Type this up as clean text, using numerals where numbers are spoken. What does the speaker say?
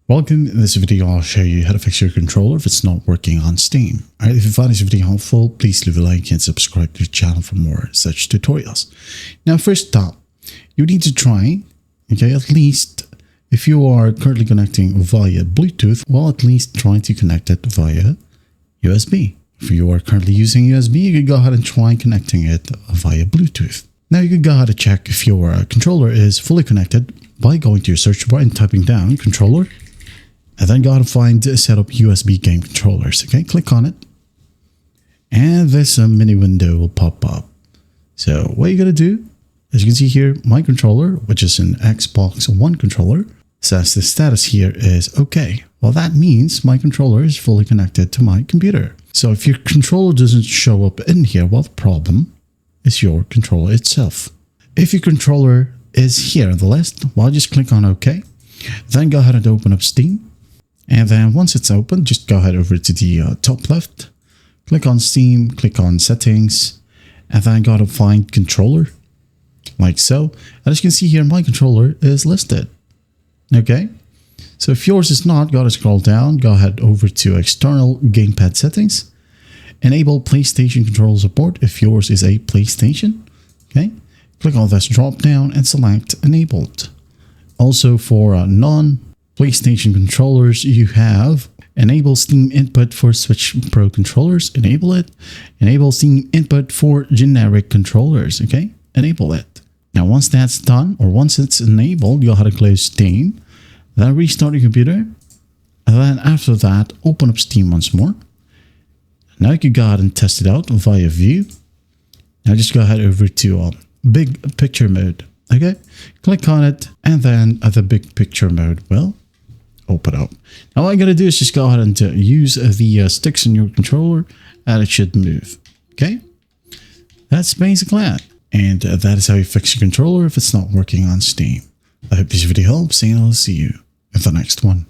Welcome. In this video, I'll show you how to fix your controller if it's not working on Steam. Alright, if you find this video helpful, please leave a like and subscribe to the channel for more such tutorials. Now, first up, you need to try, at least if you are currently connecting via Bluetooth, well, at least try to connect it via USB. If you are currently using USB, you can go ahead and try connecting it via Bluetooth. Now, you can go ahead and check if your controller is fully connected by going to your search bar and typing down controller. And then go ahead and find setup USB game controllers. Okay, click on it. And this mini window will pop up. So what you're going to do, as you can see here, my controller, which is an Xbox One controller, says the status here is okay. Well, that means my controller is fully connected to my computer. So if your controller doesn't show up in here, well, the problem is your controller itself. If your controller is here on the list, well, just click on OK. Then go ahead and open up Steam. And then once it's open, just go ahead over to the top left, click on Steam, click on settings, and then go to find controller, like so. And as you can see here, my controller is listed. Okay, so if yours is not, go to scroll down, go ahead over to external gamepad settings, enable PlayStation controller support if yours is a PlayStation. Okay, click on this drop down and select enabled. Also for PlayStation controllers, you have enable Steam input for Switch Pro controllers, enable it. Enable Steam input for generic controllers, okay? Enable it. Now, once that's done, or once it's enabled, you'll have to close Steam, then restart your computer, and then after that, open up Steam once more. Now you can go ahead and test it out via view. Now just go ahead over to big picture mode, okay? Click on it, and then the big picture mode will open up. Now all I gotta do is just go ahead and use the sticks in your controller and it should move. Okay, that's basically it. And that is how you fix your controller if it's not working on Steam. I hope this video helps and I'll see you in the next one.